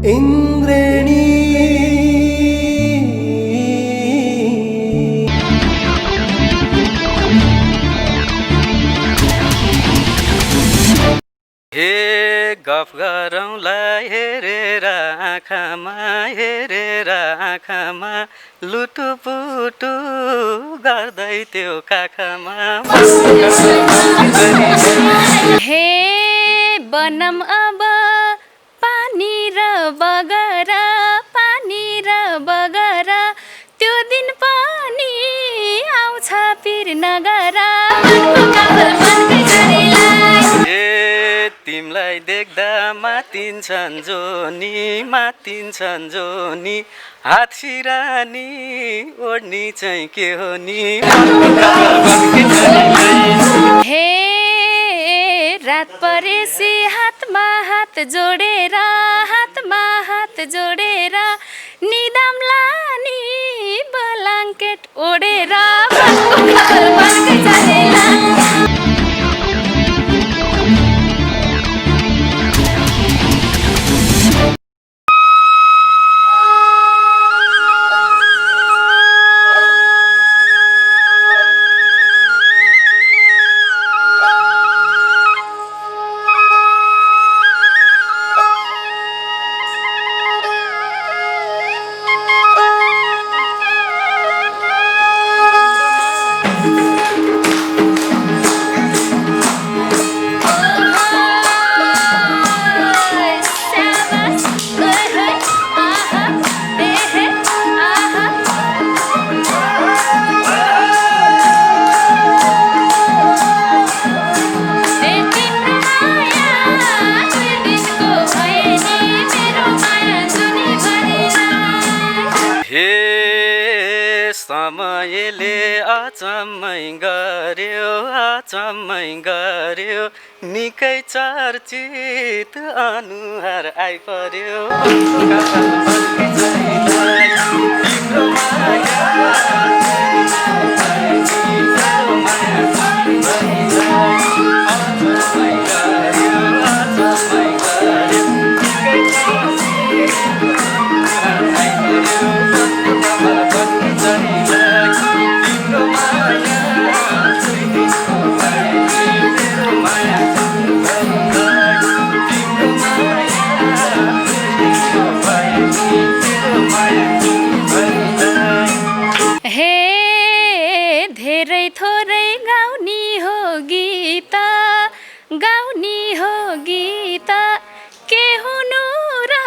इंद्रेणी हे गफ गरौँला हेरेर आँखामा लुटुपुटु गर्दै त्यो काखमा हे बनम अब पानी र बगरा त्यो दिन पनि आउँछ पिर नगरा हे तिमलाई देख्दा मातिन्छन् जोनी हात सिरानी ओढ्नी चाहिँ के हो नि हे रात परेसी हातमा हात जोडेर निदामला नि ब्ल्याङ्केट ओढेर समयले अचम्मै गर्यो निकै चर्चित अनुहार आइपर्यो धेरै थोरै गाउनी हो गीत के हुनु र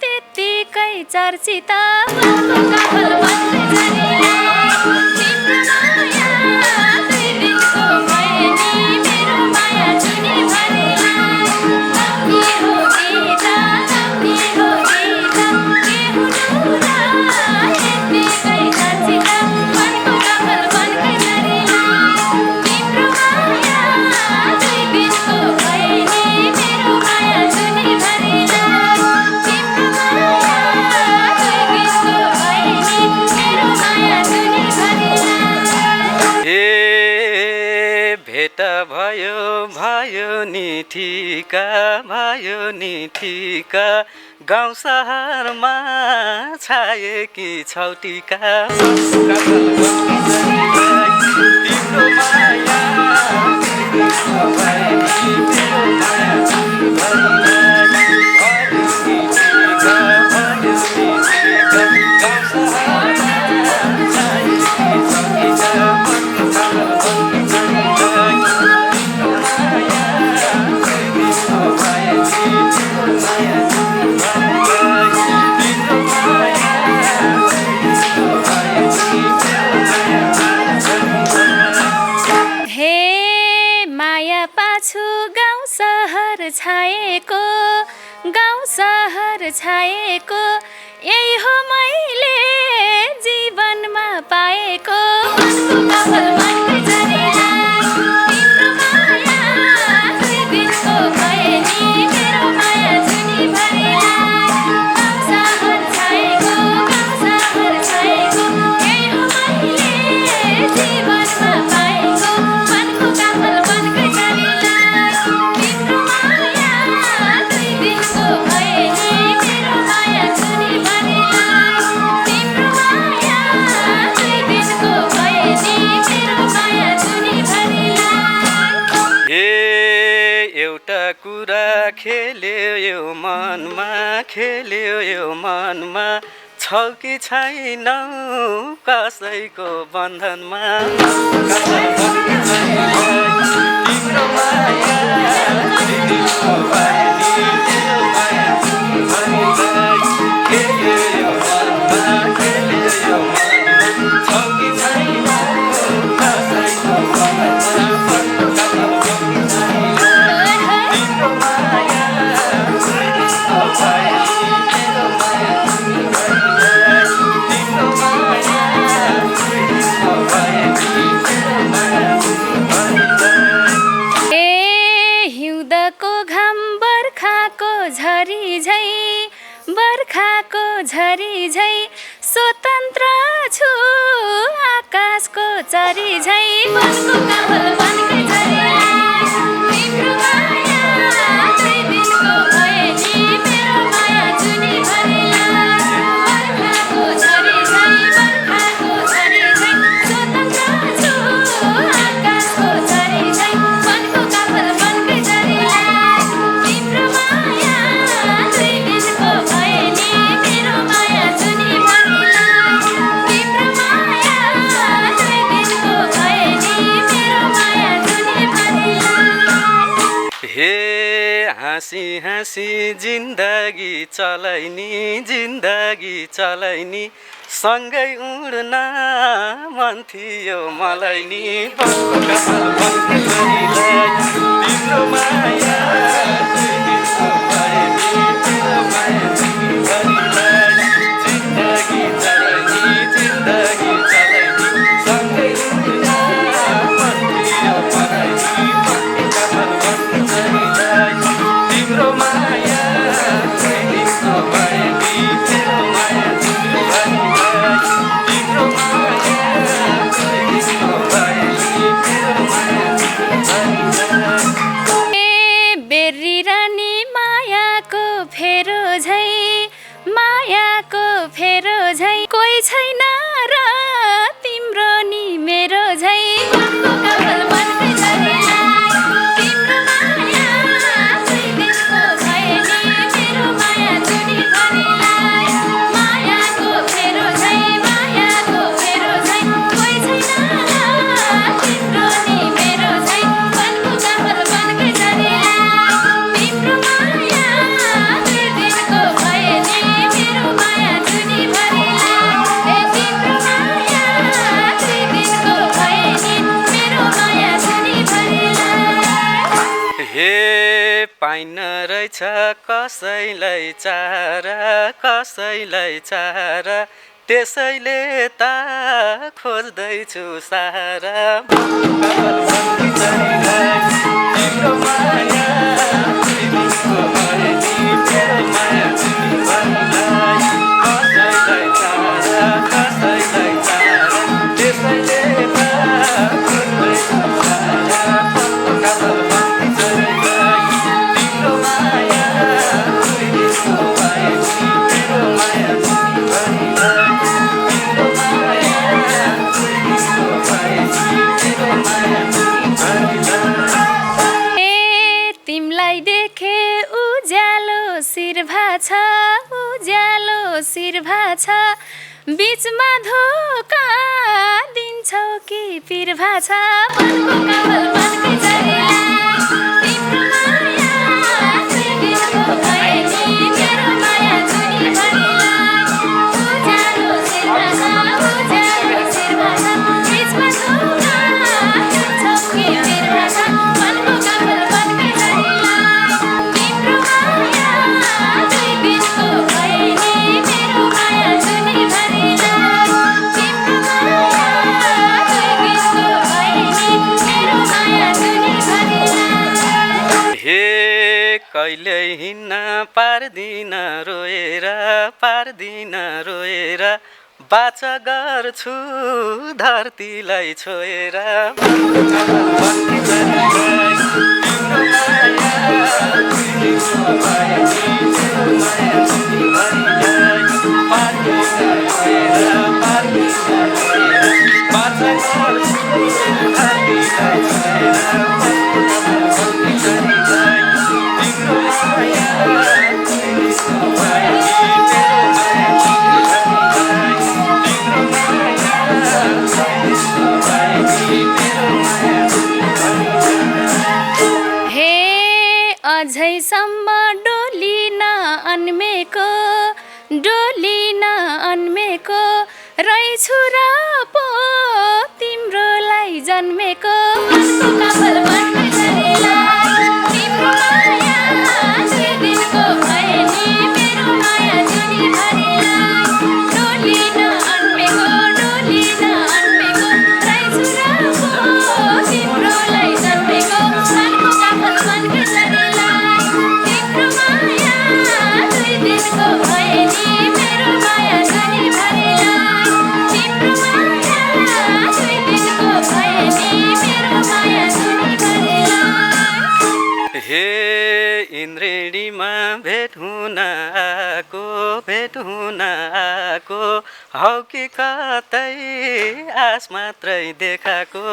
त्यतिकै चर्चित भेट भयो नि ठिका गाउँ शहरमा छाएकी छौटिका गाउँ शहर छाएको यही हो मैले जीवनमा पाएको खेल्यो यो मनमा खेल्यो यो मनमा छौ कि छैनौ कसैको बन्धनमा तिम्रो माया दिदिको पानी तेरो माया खेल्यो यो मनमा खेल्यो यो मनमा छौ कि छैनौ कसैको बन्धनमा तिम्रो माया दिदिको पानी तेरो माया बर्खाको झरी झै स्वतन्त्र छु आकाशको चरी झै मनको कामल बनकै झरीलाई तिम्रो माया दुई दिनको भए नि मेरो माया जुनी भरिलाई बर्खाको झरी झै स्वतन्त्र छु आकाशको चरी झै मनको कामल बनकै झरीलाई तिम्रो माया दुई दिनको भए नि मेरो माया जुनी भरिलाई तिम्रो माया दुई दिनको भए नि मेरो माया जुनी भरिलाई हे हाँसी हाँसी जिन्दगी चलाइनी सँगै उड्न मन थियो मलाई नि तिम्रो माया दुई दिनको भए नि मेरो माया जुनी भरिलाई जिन्दगी चलाइनी सँगै उड्न मन थियो मलाई नि तिम्रो माया दुई दिनको भए नि मेरो माया जुनी भरिलाई तिम्रो माया दुई दिनको भए नि मेरो माया जुनी भरिलाई बेरी रानी मायाको फेरो झै कोही छैन र तिम्रो नि मेरो झै मनको कामल बनकै झरीलाई तिम्रो माया दुई दिनको भए नि मेरो माया जुनी भरिलाई मायाको फेरो झै कोही छैन र तिम्रो नि मेरो झै मनको कामल बनकै झरीलाई तिम्रो माया दुई दिनको भए नि मेरो माया जुनी भरिलाई तिम्रो माया दुई दिनको भए नि मेरो माया जुनी भरिलाई हे पाइन रहेछ कसैलाई चारा त्यसैले त खोज्दैछु सारा तिम्रो माया दुई दिनको भए नि मेरो माया जुनी भरिलाई कसैलाई चारा त्यसैले त खोज्दैछु सारा तिम्रो माया दुई दिनको भए नि मेरो माया जुनी भरिलाई तिम्रो माया दुई दिनको भए नि मेरो माया जुनी भरिलाई तिमलाई देखे उज्यालो शिर भाछ बीचमा धोका दिन्छौ कि पिर भाछ मनको कामल बनकै झरीलाई तिम्रो माया दुई दिनको भए नि मेरो माया जुनी भरिलाई उज्यालो शिर भाछ बीचमा धोका दिन्छौ कि पिर भाछ मनको कामल बनकै झरीलाई तिम्रो माया दुई दिनको भए नि मेरो माया जुनी भरिलाई तिम्रो माया दुई दिनको भए नि मेरो माया जुनी भरिलाई हे कहिले हिँड्न पार्दिन रोएर बाचा गर्छु धरतीलाई छोएर जन्मेको डोलिन अन्मेको रहेछु र पो तिम्रोलाई जन्मेको मनको काफल बन्ने शरीरलाई तिम्रो माया दुई दिनको भए नि मेरो माया जुनीभरिलाई डोलिन अन्मेको रहेछु र पो तिम्रोलाई जन्मेको मनको काफल बन्ने शरीरलाई तिम्रो माया दुई दिनको भए नि मेरो माया जुनीभरिलाई तिम्रो माया दुई दिनको भए नि मेरो माया जुनीभरिलाई हे इन्द्रेणीमा भेट हुन आएको हौ कि कतै आस मात्रै देखाएको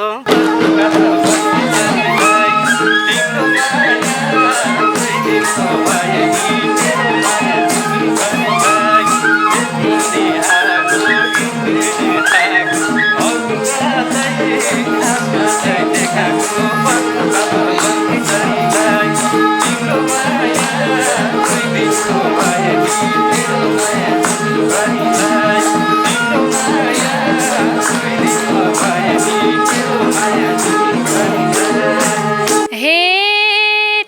हे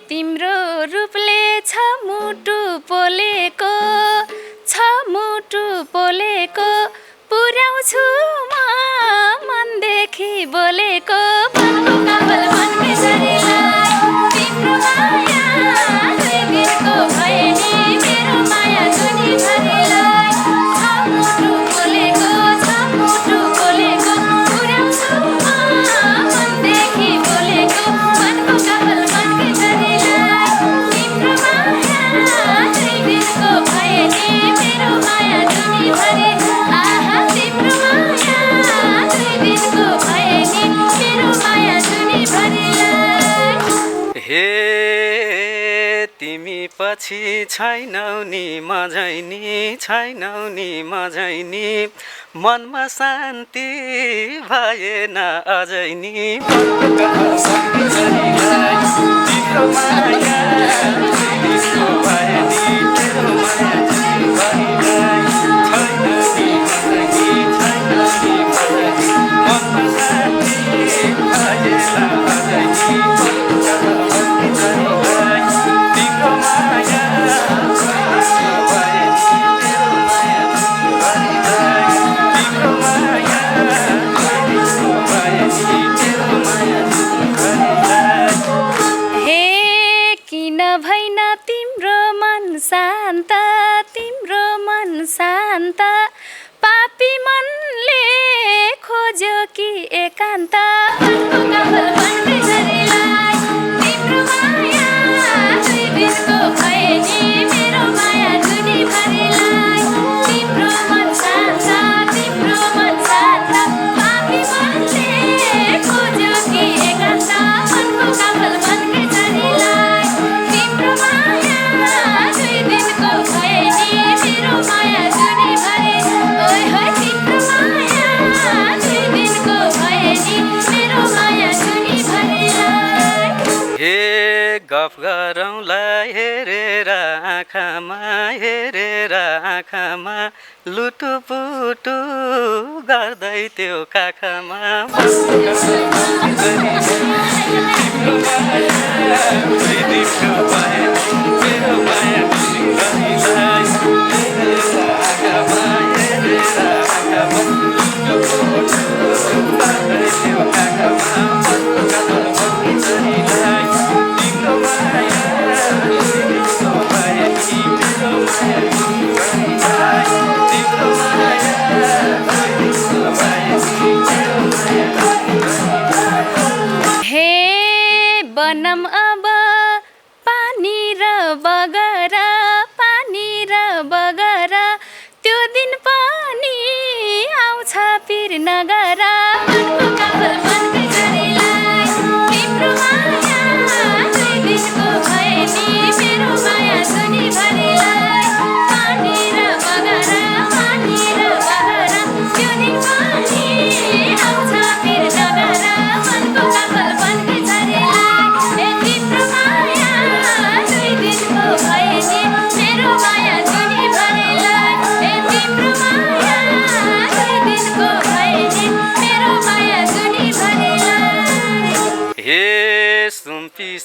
तिम्रो रूपले छ मुटु पोलेको पुर्याउँछु म मनदेखि बोलेको मनको काफल बन्ने शरीरलाई तिम्रो माया दुई दिनको भए नि मेरो माया जुनीभरिलाई छ मुटु पोलेको पुर्याउँछु म मनदेखि बोलेको मनको काफल बन्ने शरीरलाई तिम्रो माया दुई दिनको भए नि मेरो माया जुनीभरि आहा तिम्रो माया दुई दिनको भए नि मेरो माया जुनीभरिलाई हे तिमी पछि छैनौ नि मझै नि मनमा शान्ति भएन अझै नि तिम्रो माया तिम्रो भए नि मेरो माया जुनीभरिलाई छैन नि मनमा शान्ति भएन अझै नि तिम्रो माया भए नि मेरो माया जुनीभरिलाई तिम्रो माया भए नि मेरो माया जुनीभरिलाई हे किन भइन तिम्रो मन शान्त पापी मनले खोज्यो कि एकान्त मनको काफल बन्ने शरीरलाई तिम्रो माया दुई दिनको भए नि मेरो माया जुनीभरिलाई तिम्रो मन शान्त पापी मनले खोज्यो कि एकान्त मनको काफल बन्ने शरीरलाई तिम्रो माया दुई दिनको भए नि मेरो माया जुनीभरि ओइ होइ तिम्रो माया दुई दिनको भए नि मेरो माया जुनीभरिलाई हे गफ गरौँला हेरेर आँखामा लुटुपुटु गर्दै त्यो काखमा हे बनम अब पानी र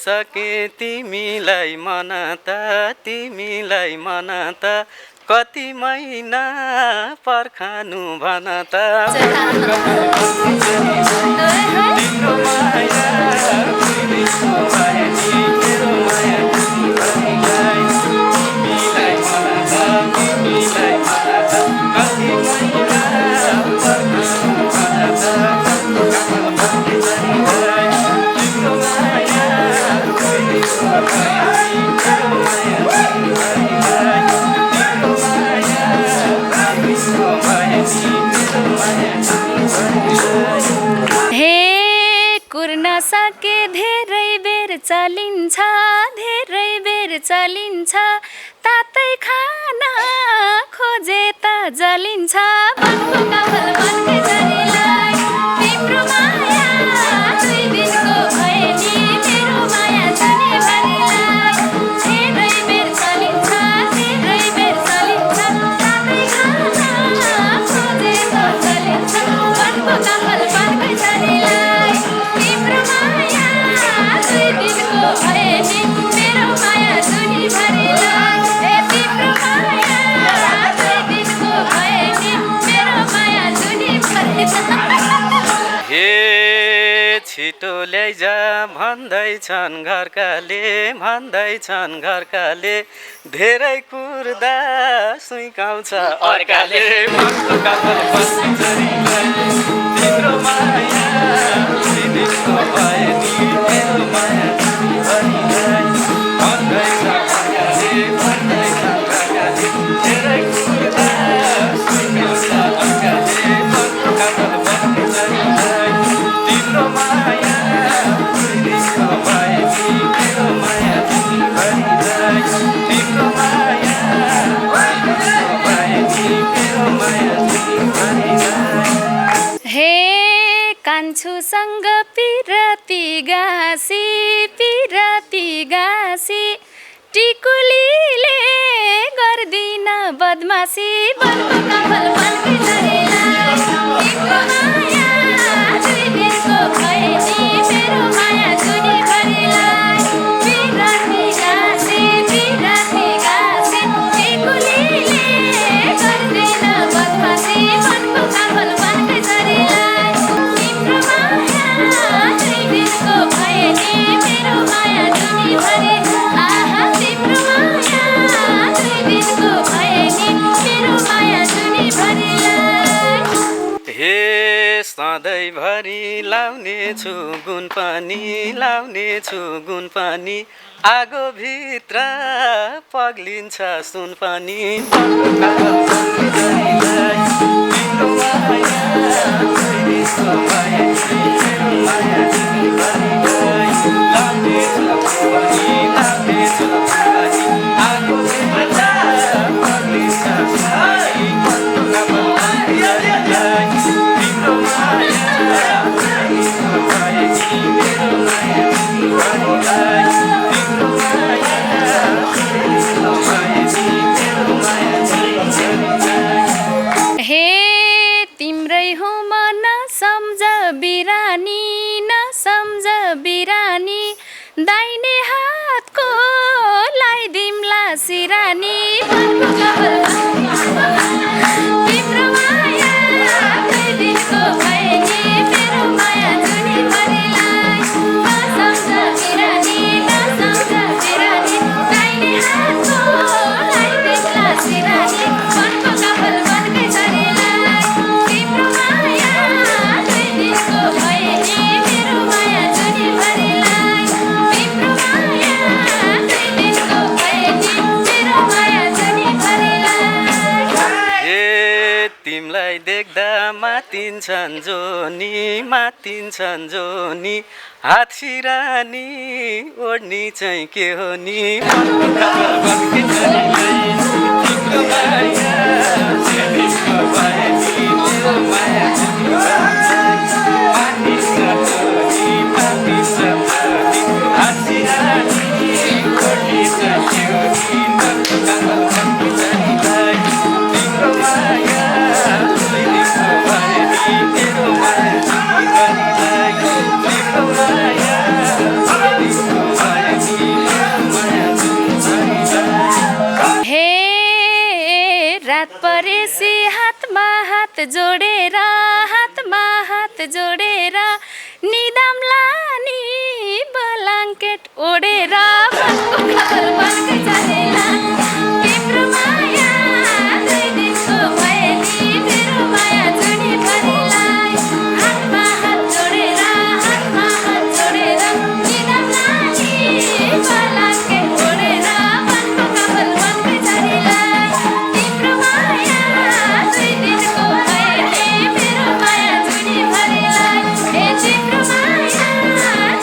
सके तिमीलाई मन त कति महिना पर्खानु भन त तिम्रो माया तिमीको माया मेरो माया तिमीलाई मन त तिमीलाई मन त कति महिना पर्खानु भन त तिम्रो माया तिमीको माया मेरो माया हे कुर्न सके धेरै बेर चलिन्छ तातै खाना खोजे त जलिन्छ वनको कपाल वनकै जरीलाई तिम्रो माया 2 दिनको भए नि मेरो माया जनीभरिलाई धेरै बेर चलिन्छ तातै खाना खोजे त जलिन्छ वनको कपाल वनकै जरीलाई तिम्रो माया 2 दिनको भए नि मेरो माया जनीभरिलाई तिम्रो माया 2 दिनको भए नि मेरो माया जनीभरिलाई हे छिटो ल्याइजा भन्दैछन् घरकाले धेरै कुर्दा सुइकाउँछ अर्काले मनको कपाल बस्ने जरीलाई तिम्रो माया तिमीको भए नि मेरो माया जनीभरिलाई भन्दैछन् घरकाले धेरै कुर्दा सुइकाउँछ अर्काले मनको कपाल बस्ने जरीलाई तिम्रो माया तिमीको भए नि मेरो माया जनीभरिलाई तिम्रो माया तिमीको भए नि मेरो माया जनीभरिलाई हे कान्छुसँग पिरती गाँसी टिकुलीले गर्दिन बदमासी वनको कपाल वनकै जरीलाई तिम्रो माया 2 दिनको भए नि मेरो माया जनीभरिलाई पिरती गाँसी टिकुलीले गर्दिन बदमासी वनको कपाल वनकै जरीलाई तिम्रो माया 2 दिनको भए नि मेरो माया जनीभरिलाई आहा तिम्रो माया 2 दिनको भए नि मेरो माया जनीभरिलाई हे सधैँभरि लाउनेछु गुण पनि आगो भित्र पग्लिन्छ सुन पनि तिम्रो माया तिमीको माया मेरो माया जनीभरिलाई लाउनेछु पनि आगो भित्र पग्लिन्छ सुन पनि तिम्रो माया तिमीको माया मेरो माया जनीभरिलाई तिम्रो माया तिमीको माया मेरो माया जनीभरिलाई हे तिम्रै हो म नसम्झ बिरानी दाहिने हातको लाइदिमला सिरानी वनको कपाल तिम्रो माया 2 दिनको भए नि मेरो माया जनीभरिलाई नसम्झ बिरानी दाहिने हातको लाइदिमला सिरानी वनको कपाल वनकै जरीलाई तिम्रो माया 2 दिनको भए नि मेरो माया जनीभरिलाई तिम्रो माया 2 दिनको भए नि मेरो माया जनीभरिलाई हे तिमलाई देख्दा मातिन्छन् जोनी हात सिरानी ओढ्नी चाहिँ के हो नि वनको कपाल वनकै जरीलाई तिम्रो माया तिमीको भए नि मेरो माया जनीभरिलाई मातिन्छ जोनी हात सिरानी ओढ्नी चाहिँ के हो नि वनको कपाल वनकै जरीलाई तिम्रो माया तिमीको भए नि मेरो माया जनीभरिलाई तिम्रो माया तिमीको भए रात परेसी हातमा हात जोडेर निदामला नि ब्ल्याङ्केट ओढेर मनको खबर बनकै जानेला तिम्रो माया दुई दिनको भए नि मेरो माया जुनीभरिलाई हातमा हात जोडेर निदामला नि ब्ल्याङ्केट ओढेर मनको खबर बनकै जानेलाई तिम्रो माया दुई दिनको भए नि मेरो माया जुनीभरिलाई ए तिम्रो माया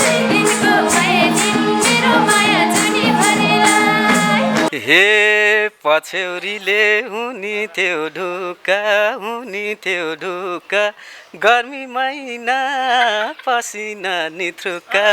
दुई दिनको भए नि मेरो माया जुनीभरिलाई हे पछ्यौरीले हुनी थियो ढुक्का गर्मी महिना पसिना निथ्रुका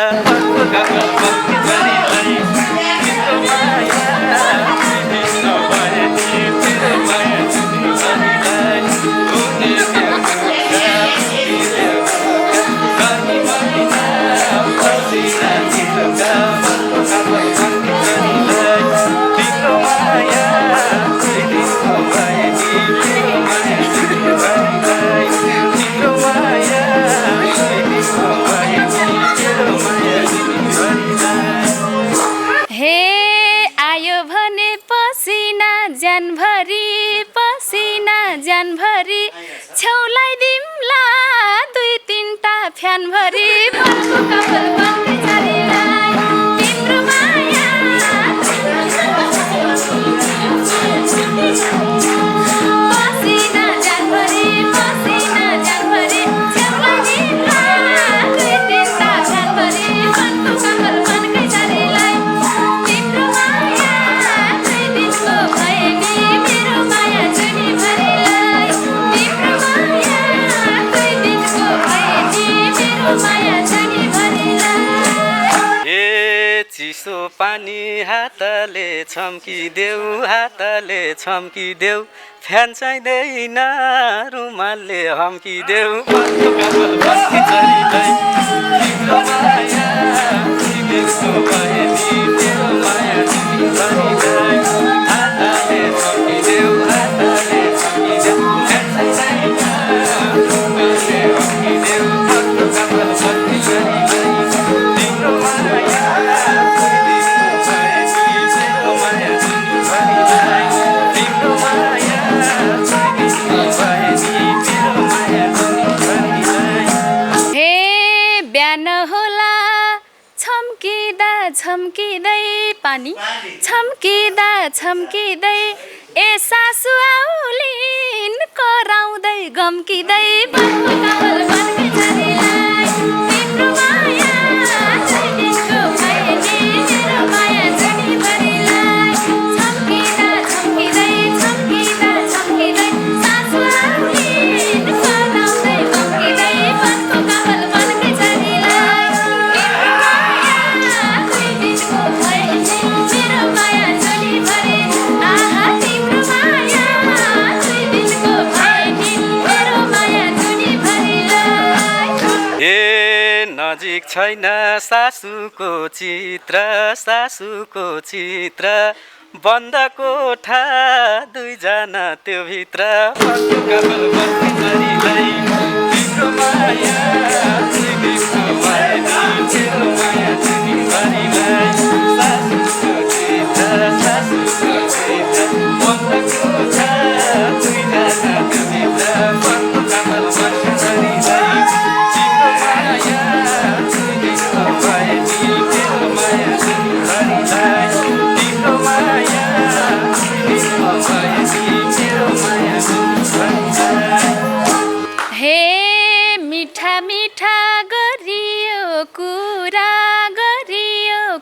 हे आयो भने पसिना ज्यानभरि छेउलाई दिम्ला दुई तीनटा फ्यानभरि मनको कपाल बनकै जानेलाई तिम्रो माया पसिना ज्यानभरि छेउलाई दिम्ला दुई तीनटा फ्यानभरि मनको कपाल बनकै जानेलाई तिम्रो माया दुई दिनको भए नि मेरो माया जुनीभरिलाई तिम्रो माया दुई दिनको भए नि मेरो माया जुनीभरिलाई ए चिसो पानी हातले छम्किदेऊ फ्यान चाहिँदैन रुमालले हम्किदेऊ मनको कपाल बनकै जानेलाई तिम्रो माया दुई दिनको भए नि मेरो माया जुनीभरिलाई हातले छम्किदेऊ फ्यान चाहिँदैन रुमालले हम्किदेऊ मनको कपाल बनकै जानेलाई तिम्रो माया दुई दिनको भए नि मेरो माया जुनीभरिलाई तिम्रो माया दुई दिनको भए नि मेरो माया जुनीभरिलाई हे बिहान होला छम्किँदै पानी छम्किँदै ए सासु आउलिन् कराउँदै गम्किँदै मनको कपाल बनकै जानेलाई तिम्रो माया दुई दिनको भए नि मेरो माया जुनीभरिलाई छम्किँदै सासु आउलिन् कराउँदै गम्किँदै मनको कपाल बनकै जानेलाई तिम्रो माया दुई दिनको भए नि मेरो माया जुनीभरि आहा तिम्रो माया दुई दिनको भए नि मेरो माया जुनीभरिलाई ए नजिक छैन सासुको चित्र बन्द कोठा दुईजना त्यो भित्र मनको कपाल बनकै जानेलाई तिम्रो माया दुई दिनको भए नि मेरो माया जुनीभरिलाई सासुको चित्र बन्द कोठा दुईजना त्यो भित्र मनको कपाल बनकै जानेलाई तिम्रो माया दुई दिनको भए नि मेरो माया जुनीभरिलाई तिम्रो माया दुई दिनको भए नि मेरो माया जुनीभरिलाई हे मिठा गरियो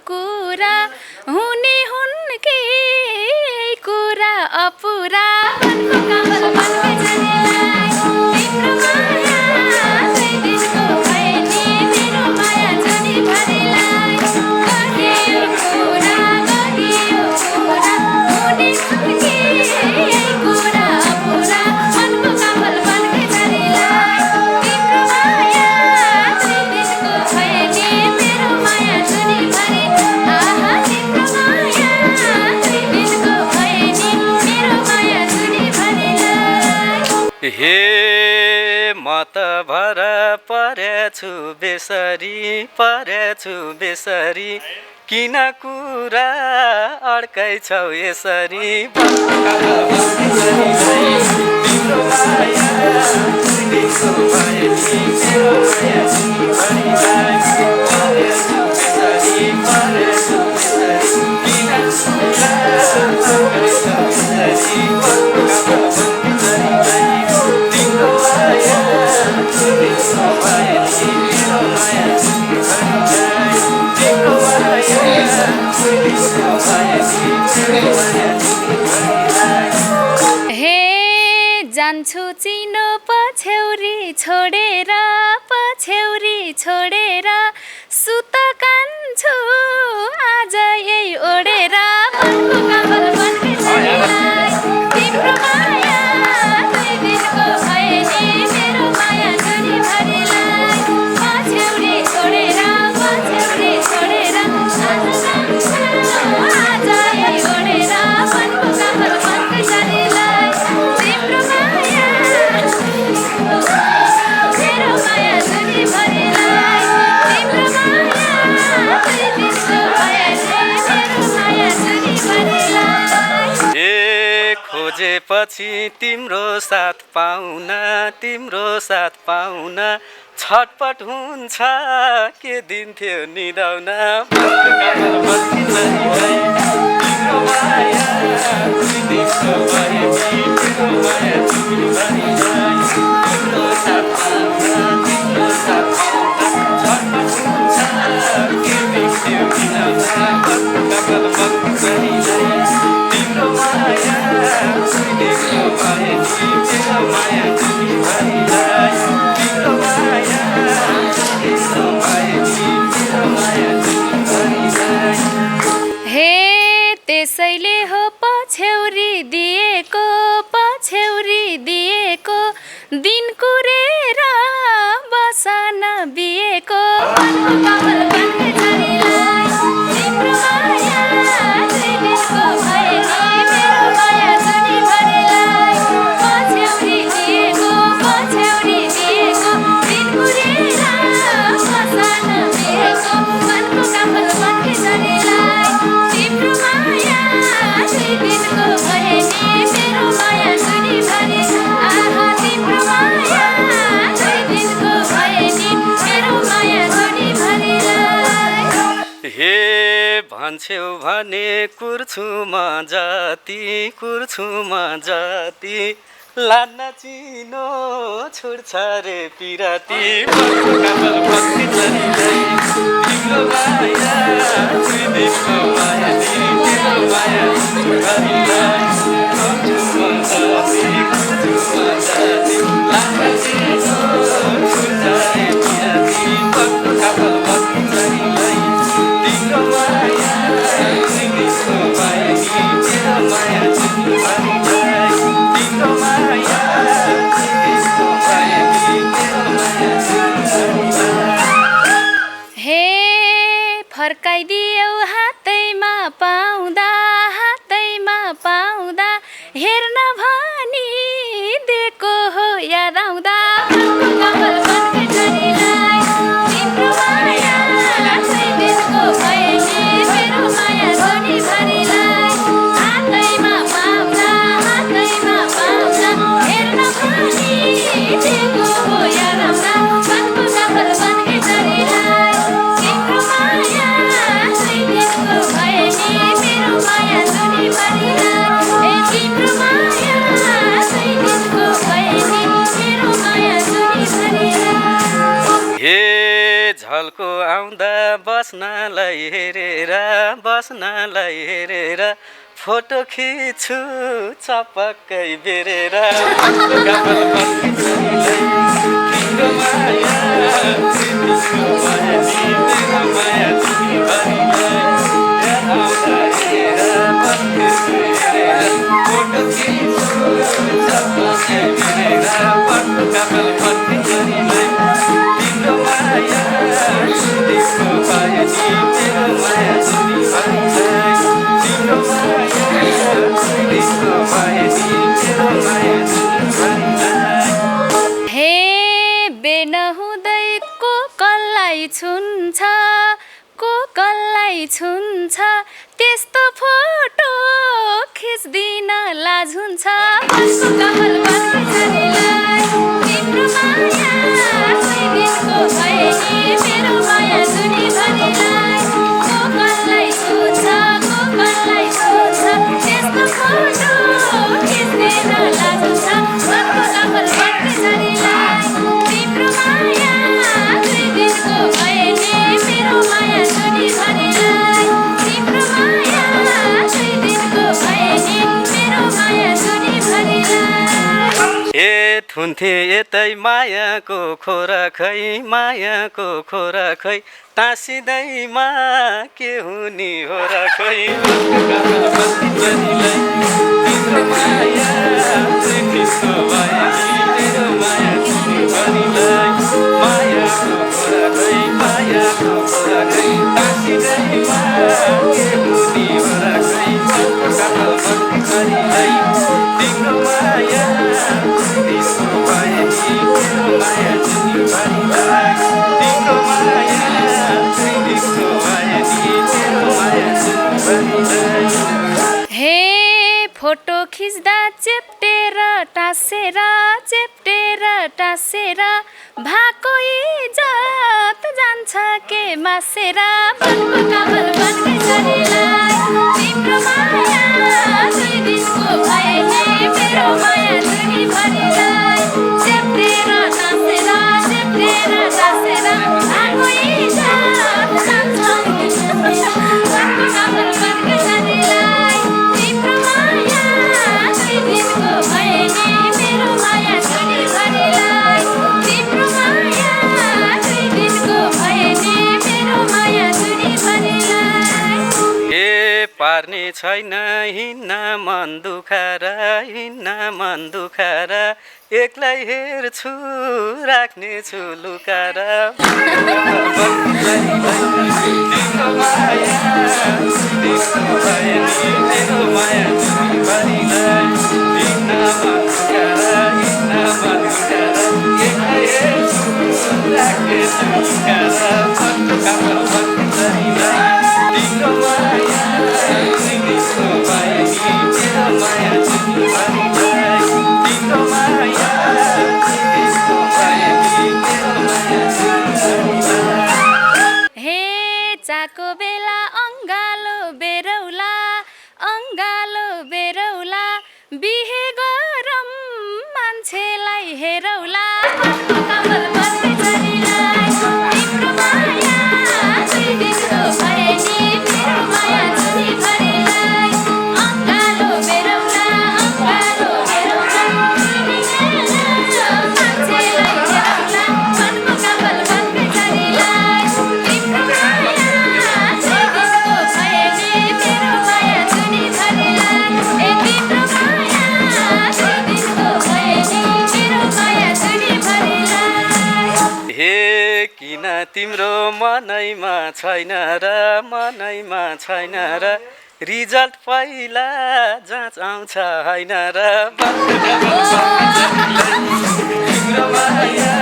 कुरा हुने हुन् कि कुरा अपुरा मनको कपाल बनकै जानेलाई तिम्रो माया दुई दिनको भए नि मेरो माया जुनीभरिलाई गरियो कुरा हुने हुन् कि कुरा अपुरा मनको कपाल बनकै जानेलाई तिम्रो माया दुई दिनको भए नि मेरो माया जुनीभरि आहा तिम्रो माया दुई दिनको भए नि मेरो माया जुनीभरि हे म त भर परेछु बेसरी किन कुरा अड्कै छौ यसरी तिम्रो माया दिनको भए नि मेरो माया भरिलाई परेछु बेसरी किन कुरा अड्कै छौ यसरी तिम्रो माया दिनको भए नि मेरो माया भरिलाई तिम्रो माया दिनको भए नि मेरो माया भरिलाई हे जान्छु चिनो पछ्यौरी छोडेर सुत कान्छु आज यही ओडेर मनको कमल बन्के छानीलाई तिम्रो माया दुई दिनको भए नि मेरो माया जुनीभरिलाई पछ्यौरी छोडेर आज कान्छु आज यही ओडेर मनको कमल बन्के छानीलाई तिम्रो माया मेरो माया जुनीभरिलाई तिम्रो माया दुई दिनको भए नि मेरो माया जुनीभरिलाई ए खोजेपछि तिम्रो साथ पाउन छटपट हुन्छ के दिन्थ्यो निदाउन तिम्रो माया दिनको भए नि मेरो माया जुनीभरिलाई तिम्रो साथ पाउन छटपट हुन्छ के दिन्थ्यो निदाउन तिम्रो माया दिनको भए नि मेरो माया जुनीभरिलाई तिम्रो माया दिनको भए नि मेरो माया जुनीभरिलाई हे त्यसैले हो पछ्यौरी दिएको दिन कुरेर बसन बिएको मनको कमल बन्के छानीलाई तिम्रो माया दुई दिनको भए नि मेरो माया जुनीभरिलाई पछ्यौरी दिएको दिन कुरेर बसन बिएको मनको कमल बन्के छानीलाई तिम्रो माया दुई दिनको भए नि मेरो माया जुनीभरिलाई तिम्रो माया दुई दिनको भए नि मेरो माया जुनीभरिलाई हे भन्छौ भने कुर्छुमा जाति लान्न चिनो छुट्छ रे पिराती कमल भक्ति छरीलाई तिम्रो माया दुई दिनको माया नि मेरो माया जुनीभरिलाई कुर्छुमा जाति लान्न चिनो छुट्छ रे पिराती कमल भक्ति छरीलाई तिम्रो माया दुई दिनको माया नि मेरो माया जुनीभरिलाई तिम्रो माया दुई दिनको माया नि मेरो माया जुनीभरिलाई हे फर्काइदियौ हातैमा पाउँदा हेर्न भनी दिएको हो याद आउँदा मनको कमल बन्के छानीलाई तिम्रो माया दुई दिनको भए नि मेरो माया जुनीभरिलाई हातैमा पाउँदा हेर्न भनी दिएको हो याद आउँदा मनको कमल बन्के छानीलाई तिम्रो माया दुई दिनको भए नि मेरो माया जुनीभरिलाई तिम्रो माया दुई दिनको भए नि मेरो माया जुनीभरिलाई हे झल्को आउँदा बस्नलाई हेरेर फोटो खिच्छु चपक्कै बेरेर कमल बन्के छरीलाई तिम्रो माया दुई दिनको भए नि मेरो माया जुनीभरिलाई आउँदा हेरेर बस्नेछु फोटो खिच्छु चपक्कै बेरेर कमल बन्के छरीलाई तिम्रो माया दुई दिनको भए नि मेरो माया जुनीभरिलाई तिम्रो माया दुई दिनको भए नि मेरो माया जुनीभरिलाई हुन्छ वनको कमल वनकै झरीलाई तिम्रो माया दुई दिनको भए नि मेरो माया जुनीभरिलाई को कसलाई सोध्छ त्यस्तो फोटो खिच्ने नलाज छ वनको कमल वनकै झरीलाई तिम्रो माया दुई दिनको भए नि मेरो माया जुनीभरिलाई तिम्रो माया दुई दिनको भए नि मेरो माया जुनीभरिलाई ए थुन्थे यतै मायाको खोरा खै टाँसिँदैमा के हुने हो र खै तिम्रो माया देखिको भए मेरो माया जुनीभरिलाई मायाको खोरा खै टाँसिँदैमा के हुने हो र खै तिम्रो माया देखिको भए मेरो माया जुनीभरिलाई तिम्रो माया हे फोटो खिच्दा चेप्टेर टाँसेर भएको इज्जत जान्छ के मासेर वनको कमल वनकै झरीलाई तिम्रो माया दुई दिनको भए नि मेरो माया जुनीभरिलाई चेप्टेर टाँसेर भएको इज्जत जान्छ वनको कमल वनकै झरीलाई तिम्रो माया दुई दिनको भए नि मेरो माया जुनीभरिलाई तिम्रो माया दुई दिनको भए नि मेरो माया जुनीभरिलाई हे पार्ने छैन हिँड्न मन दुखाएर एक्लै हेर्छु राख्नेछु लुकाएर तिम्रो माया देखिको भए नि मेरो माया जुनीभरिलाई हिँड्न मन दुखाएर एक्लै हेर्छु राख्नेछु लुकाएर वनको कमल वनकै झरीलाई तिम्रो माया देखिको भए नि मेरो माया जुनीभरिलाई तिम्रो माया देखिको भए नि मेरो माया जुनीभरिलाई हे चाको बेला अङ्गालो बेरौला बिहे गरम मान्छेलाई हेरौला वनको कमल वनकै झरीलाई तिम्रो माया दुई दिनको भए नि मेरो माया जुनीभरिलाई अङ्गालो बेरौला मान्छेलाई हेरौला वनको कमल वनकै झरीलाई तिम्रो माया दुई दिनको भए नि मेरो माया जुनीभरिलाई तिम्रो माया दुई दिनको भए नि मेरो माया जुनीभरिलाई हे किन तिम्रो मनैमा छैन र रिजल्ट पहिला जाँच आउँछ होइन र तिम्रो माया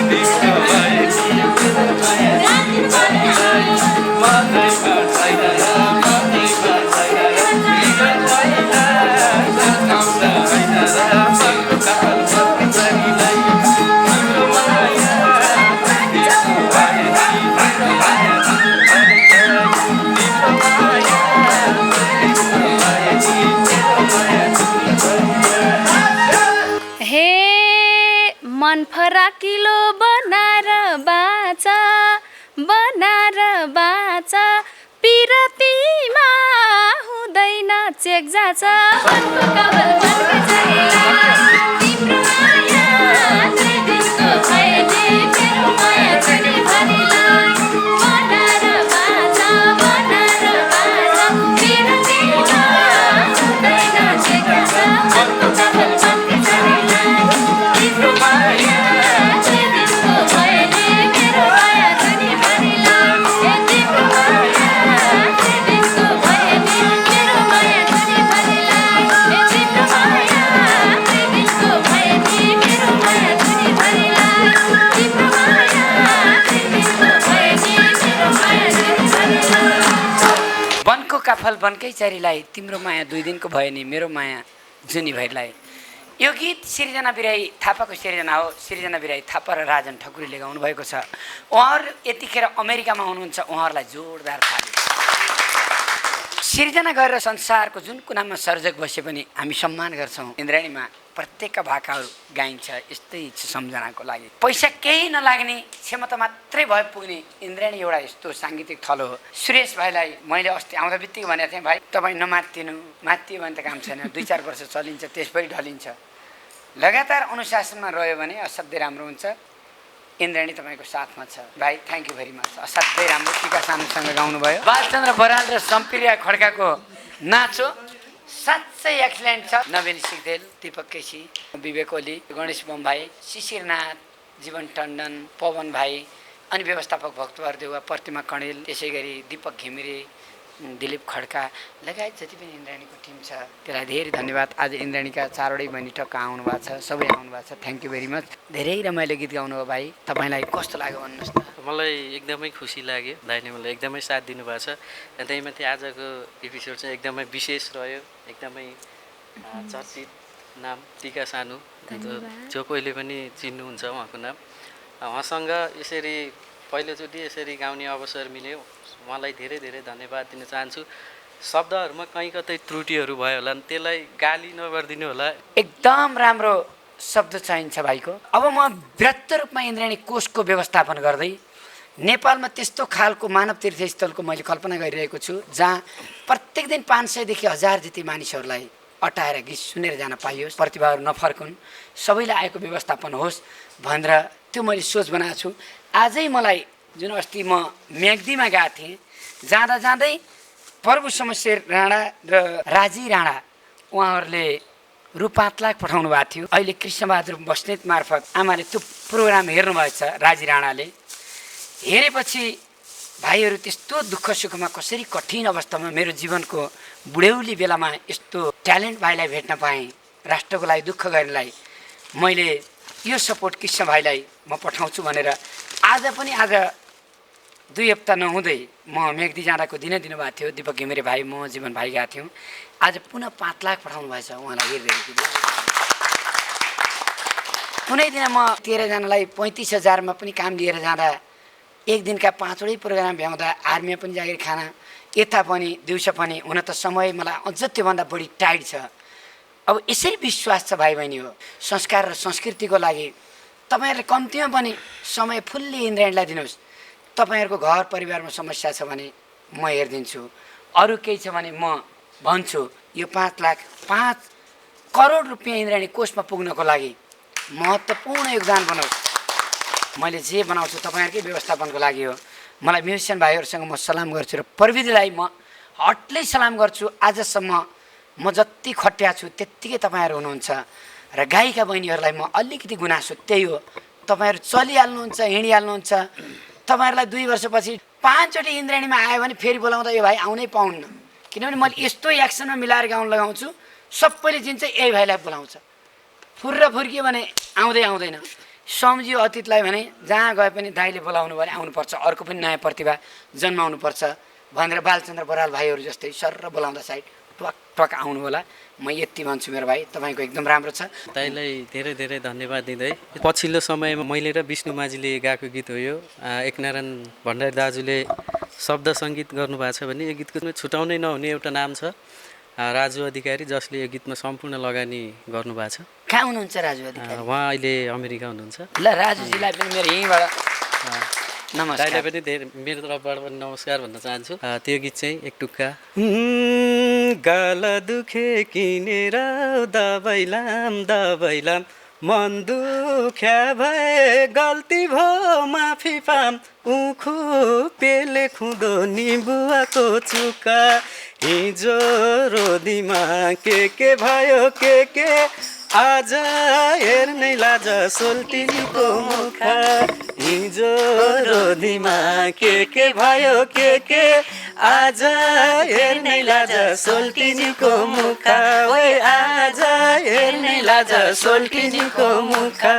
देखिको भए नि मेरो माया जुनीभरिलाई मनैमा छैन र रिजल्ट पहिला जाँच आउँछ होइन र वनको कमल वनकै झरीलाई तिम्रो माया देखिको भए नि मेरो माया जुनीभरिलाई तिम्रो माया देखिको भए नि मेरो माया जुनीभरिलाई हे मन फराकिलो बनाएर बाँच पिरतीमा हुँदैन चेक जाछ वनको कमल वनकै झरीलाई तिम्रो माया दुई दिनको भए नि मेरो माया जुनीभरिलाई बनाएर बाँच पिरतीमा हुँदैन चेक जाछ वनको कमल वनकै झरीलाई तिम्रो माया दुई दिनको भए नि मेरो माया जुनीभरिलाई तिम्रो माया दुई दिनको भए नि मेरो माया जुनीभरिलाई तिम्रो माया दुई दिनको भए नि मेरो माया जुनीभरिलाई तिम्रो माया दुई दिनको भए नि मेरो माया जुनीभरिलाई वनको काफल वनकै झरीलाई तिम्रो माया दुई दिनको भयो नि मेरो माया जुनी भाइलाई। यो गीत सिर्जना बिराई थापाको सिर्जना हो। सिर्जना बिराई थापा र राजन ठकुरीले गाउनु भएको छ। उहाँहरू यतिखेर अमेरिकामा हुनुहुन्छ, उहाँहरूलाई जोरदार ताली। सिर्जना गरेर संसारको जुन कुनामा सर्जक बसे पनि हामी सम्मान गर्छौँ। इन्द्राणीमा प्रत्येकका भाकाहरू गाइन्छ यस्तै सम्झनाको लागि। पैसा केही नलाग्ने क्षमता मात्रै भए पुग्ने इन्द्राणी एउटा यस्तो साङ्गीतिक थलो हो। सुरेश भाइलाई मैले अस्ति आउँदा बित्तिकै भनेको थिएँ, भाइ तपाईँ नमात्तिनु, मात्तियो भने त काम छैन, 2-4 वर्ष चलिन्छ त्यसपछि ढलिन्छ। लगातार अनुशासनमा रह्यो भने असाध्यै राम्रो हुन्छ। इन्द्राणी तपाईँको साथमा छ भाइ, थ्याङ्क यू भेरी मच। असाध्यै राम्रो टिका सानुसँग गाउनुभयो। बालचन्द्र बराल र सम्प्रिया खड्काको नाचो साँच्चै एक्सिलेन्ट छ। नवीन सिग्देल, दीपक केसी, विवेक ओली, गणेश बम भाइ, शिशिरनाथ, जीवन टन्डन, पवन भाइ, अनि व्यवस्थापक भक्तबहादुर देउवा, प्रतिमा कणेल, त्यसै गरी दीपक घिमिरे, दिलीप खड्का लगायत जति पनि इन्द्राणीको टिम छ त्यसलाई धेरै धन्यवाद। आज इन्द्राणीका 4वटै बहिनी टक्क आउनु भएको छ, सबै आउनु भएको छ, थ्याङ्क यू भेरी मच। धेरै रमाइलो गीत गाउनु हो भाइ, तपाईँलाई कस्तो लाग्यो भन्नुहोस् न। मलाई एकदमै खुसी लाग्यो, दाइले मलाई एकदमै साथ दिनुभएको छ। त्यहीमाथि आजको एपिसोड चाहिँ एकदमै विशेष रह्यो। एकदमै चर्चित नाम टिका सानु, जो कोहीले पनि चिन्नुहुन्छ उहाँको नाम। उहाँसँग यसरी पहिलोचोटि यसरी गाउने अवसर मिल्यो, उहाँलाई धेरै धेरै धन्यवाद दिन चाहन्छु। शब्दहरूमा कहीँ कतै त्रुटिहरू भयो होला, त्यसलाई गाली नगरिदिनु होला। एकदम राम्रो शब्द चाहिन्छ भाइको। अब म वृहत्तर रूपमा इन्द्राणी कोषको व्यवस्थापन गर्दै नेपालमा त्यस्तो खालको मानव तीर्थस्थलको मैले कल्पना गरिरहेको छु जहाँ प्रत्येक दिन 500 देखि 1000 जति मानिसहरूलाई अटाएर गीत सुनेर जान पाइयोस्, प्रतिभाहरू नफर्कुन्, सबैलाई आएको व्यवस्थापन होस् भनेर त्यो मैले सोच बनाएको छु। आजै मलाई जुन अस्ति म म्याग्दीमा गएको थिएँ, जाँदा जाँदै प्रभु शमशेर राणा र राजी राणा उहाँहरूले रु 5 लाख पठाउनु भएको थियो। अहिले कृष्णबहादुर बस्नेत मार्फत आमाले त्यो प्रोग्राम हेर्नुभएको छ। राजी राणाले हेरेपछि भाइहरू त्यस्तो दुःख सुखमा कसरी कठिन अवस्थामा मेरो जीवनको बुढ्यौली बेलामा यस्तो ट्यालेन्ट भाइलाई भेट्न पाएँ, राष्ट्रको लागि दुःख गर्नेलाई मैले यो सपोर्ट कृष्ण भाइलाई म पठाउँछु भनेर आज 2 हप्ता नहुँदै म मेघदी जाँदाको दिन दिनुभएको थियो। दीपक घिमिरे भाइ, म जीवन भाइ गएको थियौँ। आज पुनः 5 लाख पठाउनु भएछ उहाँलाई हेरिदिएको। कुनै दिन म 13 जनालाई 35,000मा पनि काम लिएर जाँदा एक दिनका 5वटै प्रोग्राम भ्याउँदा आर्मीमा पनि जागिर खाना, यता पनि दिउँसो पनि, हुन त समय मलाई अझ त्योभन्दा बढी टाइट छ। अब यसरी विश्वास छ भाइ बहिनी हो, संस्कार र संस्कृतिको लागि तपाईँहरूले कम्तीमा पनि समय फुल्ली इन्द्राणीलाई दिनुहोस्। तपाईँहरूको घर परिवारमा समस्या छ भने म हेरिदिन्छु, अरू केही छ भने म भन्छु यो 5 लाख 5 करोड रुपियाँ इन्द्राणी कोषमा पुग्नको लागि महत्त्वपूर्ण योगदान बनाओस्। मैले जे बनाउँछु तपाईँहरूकै व्यवस्थापनको लागि हो। मलाई म्युजिसियन भाइहरूसँग म सलाम गर्छु र प्रविधिलाई म हटलै सलाम गर्छु। आजसम्म म जति खट्या छु त्यत्तिकै तपाईँहरू हुनुहुन्छ र गायिका बहिनीहरूलाई म अलिकति गुनासो त्यही हो, तपाईँहरू चलिहाल्नुहुन्छ, हिँडिहाल्नुहुन्छ। तपाईँहरूलाई 2 वर्षपछि 5चोटि इन्द्राणीमा आयो भने फेरि बोलाउँदा यो भाइ आउनै पाउन्न, किनभने मैले यस्तो एक्सनमा मिलाएर गाउन लगाउँछु सबैले चिन्छ यही भाइलाई बोलाउँछ। फुर्र फुर्कियो भने आउँदैन, सम्झियो अतीतलाई भने जहाँ गए पनि दाइले बोलाउनु भने आउनुपर्छ, अर्को पनि नयाँ प्रतिभा जन्माउनुपर्छ भनेर बालचन्द्र बराल भाइहरू जस्तै सर र बोलाउँदा साइड टक टक आउनु होला। म यति भन्छु मेरो भाइ, तपाईँको एकदम राम्रो छ। दाइलाई धेरै धेरै धन्यवाद दिँदै पछिल्लो समयमा मैले र विष्णु माझीले गाएको गीत हो यो। एकनारायण भण्डारी दाजुले शब्द सङ्गीत गर्नुभएको छ भने यो गीतको छुटाउनै नहुने एउटा नाम छ राजु अधिकारी, जसले यो गीतमा सम्पूर्ण लगानी गर्नुभएको छ। कहाँ हुनुहुन्छ राजु अधिकारी? उहाँ अहिले अमेरिका हुनुहुन्छ। ल राजुजीलाई पनि मेरो यहीँबाट नमस्कार। दाइलाई पनि धेरै मेरो तर्फबाट पनि नमस्कार भन्न चाहन्छु। त्यो गीत चाहिँ एक टुक्का। गाला दुखे किनेर दबाइलाम मन दुख्या भए गल्ती भो माफी पाम, उखु पेले खुँदो निबुवाको चुका, हिजो रोदीमा के भयो के आज हेर्नै लाज सोल्टिनीको मुखा, हिजो रोदीमा के भयो के आज हेर्नै लाज सोल्टिनीको मुखा, ओए आज हेर्नै लाज सोल्टिनीको मुखा।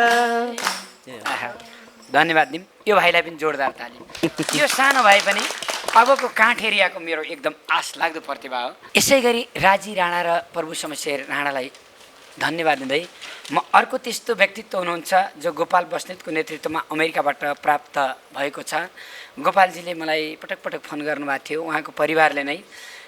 धन्यवाद दिम। यो भाइलाई पनि जोरदार ताली। यो सानो भाइ पनि अबको काठ एरियाको मेरो एकदम आश लाग्दो प्रतिभा हो। यसै गरी राजी राणा र प्रभु शमशेर राणालाई धन्यवाद दिँदै म अर्को त्यस्तो व्यक्तित्व हुनुहुन्छ जो गोपाल बस्नेतको नेतृत्वमा अमेरिकाबाट प्राप्त भएको छ। गोपालजीले मलाई पटक पटक फोन गर्नुभएको थियो। उहाँको परिवारले नै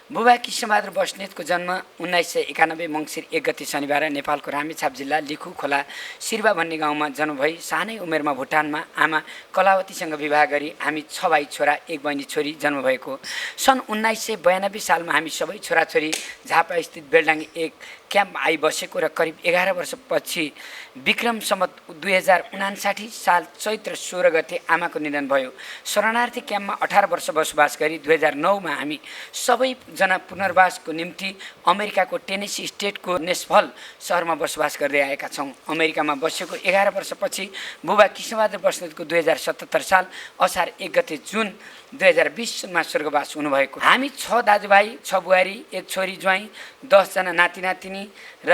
बुबा कृष्णबहादुर बस्नेतको जन्म 1991 मङ्सिर 1 गते शनिबार नेपालको रामेछाप जिल्ला लिखु खोला सिरबा भन्ने गाउँमा जन्म भई सानै उमेरमा भुटानमा आमा कलावतीसँग विवाह गरी हामी 6 भाइ छोरा 1 बहिनी छोरी जन्म भएको। सन् 1992 सालमा हामी सबै छोराछोरी झापा स्थित बेलडाङ्गी 1 क्याम्प आइबसेको र करिब 11 वर्षपछि विक्रम सम्वत 2059 साल चैत्र 16 गते आमाको निधन भयो। शरणार्थी क्याम्पमा 18 वर्ष बसोबास गरी 2009मा हामी सबैजना पुनर्वासको निम्ति अमेरिकाको टेनेसी स्टेटको नेसभल सहरमा बसोबास गर्दै आएका छौँ। अमेरिकामा बसेको 11 वर्षपछि बुबा कृष्णबहादुर बस्नेतको 2077 साल असार 1 गते जुन 2020मा स्वर्गवास हुनुभएको। हामी 6 दाजुभाइ 6 बुहारी 1 छोरी ज्वाइँ 10 जना नाति नातिनी र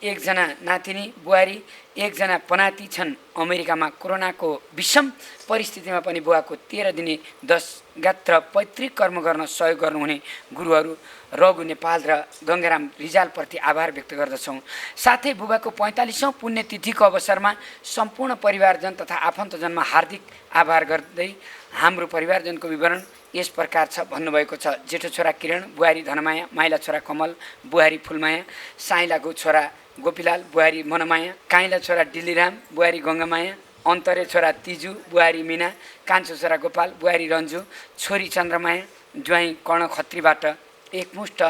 1 जना नातिनी बुहारी 1 जना पनाती छन्। अमेरिकामा कोरोनाको विषम परिस्थितिमा पनि बुवाको 13 दिने 10 गात्र पैतृक कर्म गर्न सहयोग गर्नुहुने गुरुहरू रघु नेपाल र गङ्गाराम रिजालप्रति आभार व्यक्त गर्दछौँ। साथै बुबाको 45औँ पुण्यतिथिको अवसरमा सम्पूर्ण परिवारजन तथा आफन्तजनमा हार्दिक आभार गर्दै हाम्रो परिवारजनको विवरण यस प्रकार छ भन्नुभएको छ। जेठो छोरा किरण, बुहारी धनमाया, माइला छोरा कमल, बुहारी फुलमाया, साइलाको छोरा गोपीलाल, बुहारी मनमाया, काइला छोरा डिल्लीराम, बुहारी गङ्गामाया, अन्तरे छोरा तिजु, बुहारी मिना, कान्छो छोरा गोपाल, बुहारी रन्जु, छोरी चन्द्रमाया, ज्वाइँ कर्ण खत्रीबाट एकमुष्ट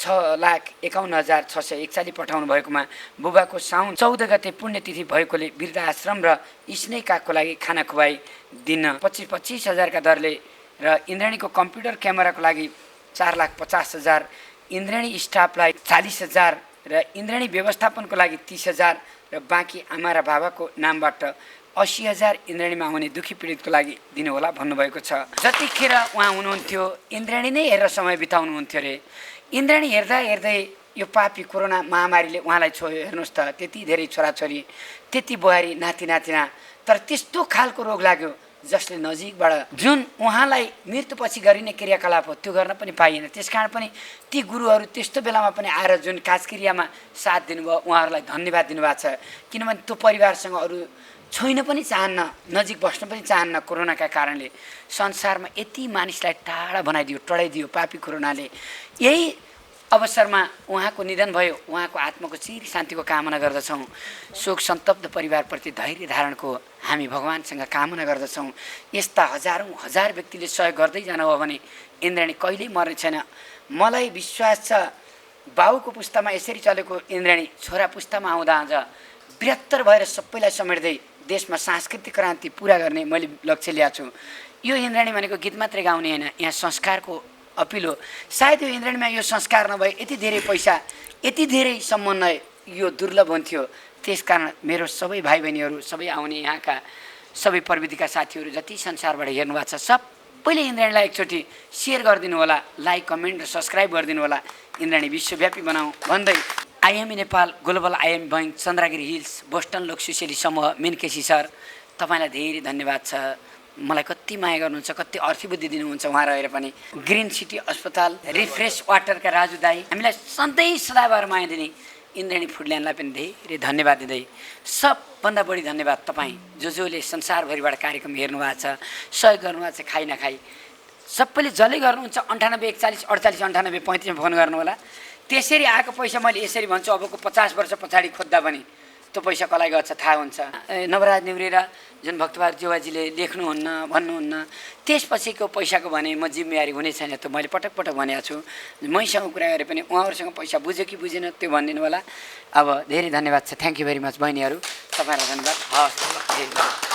6,51,641 पठाउनु भएकोमा बुबाको साउन 14 गते पुण्यतिथि भएकोले वृद्ध आश्रम र स्नेकाको लागि खाना खुवाई दिन 25,000 दरले र इन्द्रेणीको कम्प्युटर क्यामेराको लागि 4,50,000, इन्द्रेणी स्टाफलाई 40,000 र इन्द्रेणी व्यवस्थापनको लागि 30,000 र बाँकी आमा र बाबाको नामबाट 80,000 इन्द्रेणीमा आउने दुखी पीडितको लागि दिनुहोला भन्नुभएको छ। जतिखेर उहाँ हुनुहुन्थ्यो इन्द्रेणी नै हेरेर समय बिताउनुहुन्थ्यो अरे। इन्द्रेणी हेर्दा हेर्दै यो पापी कोरोना महामारीले उहाँलाई छोयो। हेर्नुहोस् त, त्यति धेरै छोराछोरी, त्यति बुहारी नाति नातिना, तर त्यस्तो खालको रोग लाग्यो जसले नजिकबाट जुन उहाँलाई मृत्युपछि गरिने क्रियाकलाप हो त्यो गर्न पनि पाइएन। त्यसकारण पनि ती गुरुहरू त्यस्तो बेलामा पनि आएर जुन काजक्रियामा साथ दिनुभयो उहाँहरूलाई धन्यवाद दिनुभएको छ। किनभने त्यो परिवारसँग अरू छोइन पनि चाहन्न, नजिक बस्न पनि चाहन्न। कोरोनाका कारणले संसारमा यति मानिसलाई टाढा बनाइदियो, टडाइदियो पापी कोरोनाले। यही अवसरमा उहाँको निधन भयो। उहाँको आत्माको चिर शान्तिको कामना गर्दछौँ। शोक सन्तप्त परिवारप्रति धैर्य धारणको हामी भगवानसँग कामना गर्दछौँ। यस्ता हजार व्यक्तिले सहयोग गर्दै जानुभयो भने इन्द्रेणी कहिल्यै मर्ने छैन। मलाई विश्वास छ बाउको पुस्तामा यसरी चलेको इन्द्रेणी छोरा पुस्तामा आउँदा आज बृहत्तर भएर सबैलाई समेट्दै देशमा सांस्कृतिक क्रान्ति पुरा गर्ने मैले लक्ष्य ल्याएको छु। यो इन्द्रेणी भनेको गीत मात्रै गाउने होइन, यहाँ संस्कारको अपिल हो। सायद यो इन्द्रेणीमा यो संस्कार नभए यति धेरै पैसा, यति धेरै समन्वय यो दुर्लभ हुन्थ्यो। त्यसकारण मेरो सबै भाइ बहिनीहरू, सबै आउने यहाँका सबै प्रविधिका साथीहरू जति संसारबाट हेर्नु भएको छ सबैले इन्द्रेणीलाई एकचोटि सेयर गरिदिनु होला, लाइक कमेन्ट र सब्सक्राइब गरिदिनु होला। इन्द्रेणी विश्वव्यापी बनाऊ भन्दै IME Nepal global IME bank Chandragiri hills Boston लोक सुशेली समूह मेनकेसी सर, तपाईँलाई धेरै धन्यवाद छ। मलाई कति माया गर्नुहुन्छ, कति अर्थबुद्धि दिनुहुन्छ उहाँ रहेर पनि। ग्रिन सिटी अस्पताल, रिफ्रेस वाटरका राजु दाई, हामीलाई सधैँ सदाभर माया दिने इन्द्रेणी फुडल्यान्डलाई पनि धेरै धन्यवाद दिँदै सबभन्दा बढी धन्यवाद तपाईँ जसले संसारभरिबाट कार्यक्रम हेर्नु भएको छ, सहयोग गर्नुभएको छ। खाइ नखाइ सबैले जसले गर्नुहुन्छ 98 41 48 98 35मा फोन गर्नु होला। त्यसरी आएको पैसा मैले यसरी भन्छु, अबको 50 वर्ष पछाडि खोज्दा पनि त्यो पैसा कसलाई गर्छ थाहा हुन्छ। नवराज नेउरेर जुन भक्तबहादुर जेवाजीले लेख्नुहुन्न भन्नुहुन्न, त्यसपछिको पैसाको भने म जिम्मेवारी हुने छैन। त्यो मैले पटक पटक भनेको छु। मैसँग कुरा गरे पनि उहाँहरूसँग पैसा बुझ्यो कि बुझेन त्यो भनिदिनु होला। अब धेरै धन्यवाद छ। थ्याङ्क यू भेरी मच बहिनीहरू, तपाईँलाई धन्यवाद। हस्।